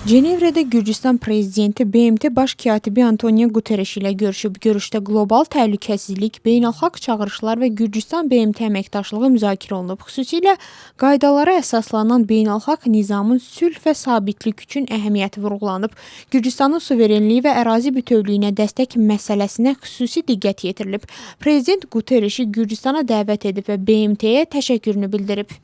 Cenevrədə Gürcüstan prezidenti BMT Baş katibi Antonio Guterres ilə görüşüb. Görüşdə qlobal təhlükəsizlik, beynəlxalq çağırışlar və Gürcüstan-BMT əməkdaşlığı müzakirə olunub. Xüsusilə qaydalara əsaslanan beynəlxalq nizamın sülh və sabitlik üçün əhəmiyyəti vurğulanıb. Gürcüstanın suverenliyi və ərazi bütövlüyünə dəstək məsələsinə xüsusi diqqət yetirilib. Prezident Guterresi Gürcüstana dəvət edib və BMT-yə təşəkkürünü bildirib.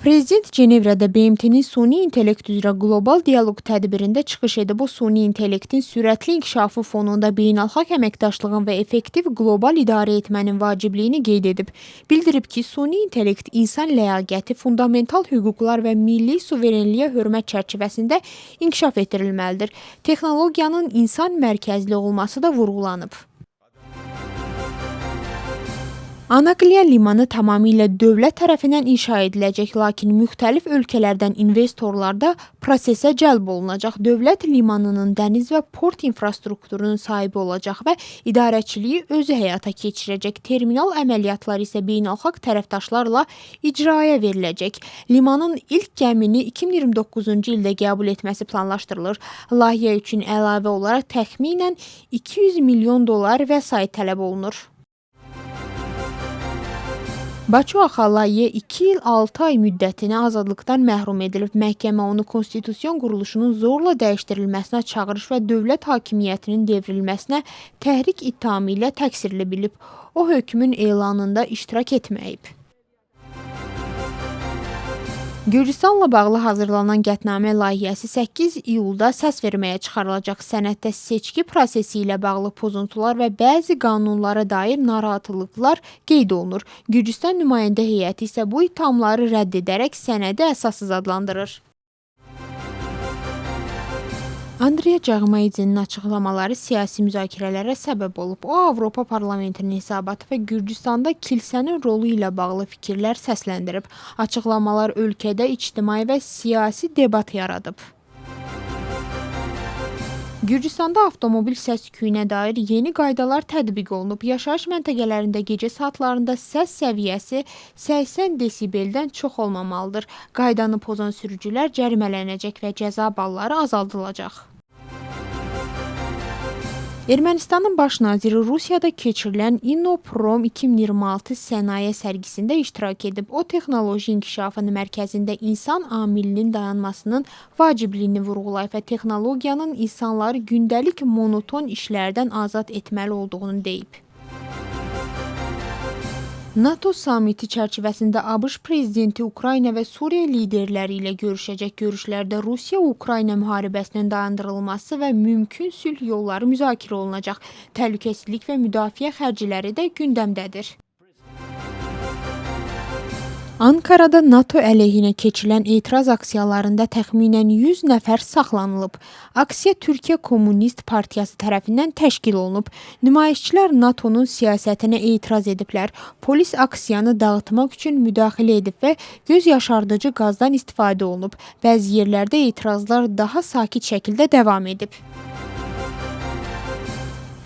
Prezident Cenevrədə BMT-nin süni intellekt üzrə qlobal dialoq tədbirində çıxış edib. O, süni intellektin sürətli inkişafı fonunda beynəlxalq əməkdaşlığın və effektiv qlobal idarə etmənin vacibliyini qeyd edib. Bildirib ki, süni intellekt insan ləyaqəti, fundamental hüquqlar və milli suverenliyə hörmət çərçivəsində inkişaf etdirilməlidir. Texnologiyanın insan mərkəzli olması da vurğulanıb. Anaqlia limanı tamamilə dövlət tərəfindən inşa ediləcək, lakin müxtəlif ölkələrdən investorlar da prosesə cəlb olunacaq. Dövlət limanının dəniz və port infrastrukturunun sahibi olacaq və idarəçiliyi özü həyata keçirəcək. Terminal əməliyyatları isə beynəlxalq tərəfdaşlarla icraya veriləcək. Limanın ilk gəmini 2029-cu ildə qəbul etməsi planlaşdırılır. Layihə üçün əlavə olaraq təxminən $200 milyon vəsait tələb olunur. Baçu Axallaye 2 il 6 ay müddətinə azadlıqdan məhrum edilib. Məhkəmə onu konstitusiyon quruluşunun zorla dəyişdirilməsinə çağırış və dövlət hakimiyyətinin devrilməsinə təhrik ittihamı ilə təqsirli bilib. O, hökmün elanında iştirak etməyib. Gürcüstanla bağlı hazırlanan qətnamə layihəsi 8 iyulda səs verməyə çıxarılacaq. Sənəddə seçki prosesi ilə bağlı pozuntular və bəzi qanunlara dair narahatlıqlar qeyd olunur. Gürcüstan nümayəndə heyəti isə bu ittihamları rədd edərək sənədi əsassız adlandırır. Andrey Cağmaydzenin açıqlamaları siyasi müzakirələrə səbəb olub. O, Avropa Parlamentinin hesabatı və Gürcüstanda kilsənin rolu ilə bağlı fikirlər səsləndirib. Açıqlamalar ölkədə ictimai və siyasi debat yaradıb. Gürcüstanda avtomobil səs-küyünə dair yeni qaydalar tətbiq olunub. Yaşayış məntəqələrində gecə saatlarında səs səviyyəsi 80 desibeldən çox olmamalıdır. Qaydanı pozan sürücülər cərimələnəcək və cəza balları azaldılacaq. Ermənistanın baş naziri Rusiyada keçirilən İnnoprom 2026 sənaye sərgisində iştirak edib. O, texnoloji inkişafının mərkəzində insan amilinin dayanmasının vacibliyini vurğulayıb və texnologiyanın insanları gündəlik monoton işlərdən azad etməli olduğunu deyib. NATO samiti çərçivəsində ABŞ prezidenti Ukrayna və Suriya liderləri ilə görüşəcək. Görüşlərdə Rusiya-Ukrayna müharibəsinin dayandırılması və mümkün sülh yolları müzakirə olunacaq. Təhlükəsizlik və müdafiə xərcləri də gündəmdədir. Ankarada NATO əleyhinə keçirilən etiraz aksiyalarında təxminən 100 nəfər saxlanılıb. Aksiya Türkiyə Komünist Partiyası tərəfindən təşkil olunub. Nümayişçilər NATO'nun siyasətinə etiraz ediblər. Polis aksiyanı dağıtmaq üçün müdaxilə edib və göz yaşardıcı qazdan istifadə olunub. Bəzi yerlərdə etirazlar daha sakit şəkildə davam edib.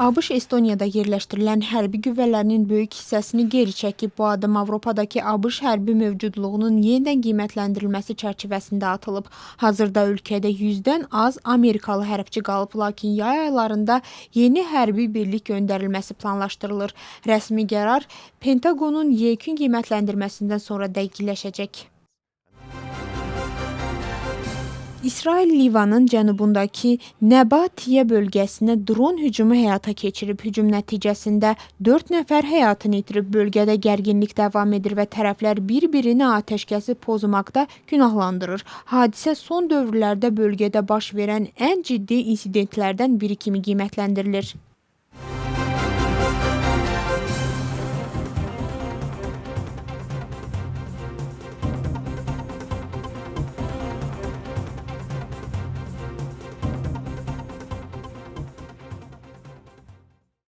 ABŞ Estoniyada yerləşdirilən hərbi qüvvələrinin böyük hissəsini geri çəkib. Bu addım Avropadakı ABŞ hərbi mövcudluğunun yenidən qiymətləndirilməsi çərçivəsində atılıb. Hazırda ölkədə 100-dən az Amerikalı hərbçi qalıb, lakin yay aylarında yeni hərbi birlik göndərilməsi planlaşdırılır. Rəsmi qərar Pentagonun yekun qiymətləndirməsindən sonra dəqiqləşəcək. İsrail Livanın cənubundakı Nəbatiyə bölgəsinə dron hücumu həyata keçirib. Hücum nəticəsində 4 nəfər həyatını itirib. Bölgədə gərginlik davam edir və tərəflər bir-birini atəşkəsi pozmaqda günahlandırır. Hadisə son dövrlərdə bölgədə baş verən ən ciddi insidentlərdən biri kimi qiymətləndirilir.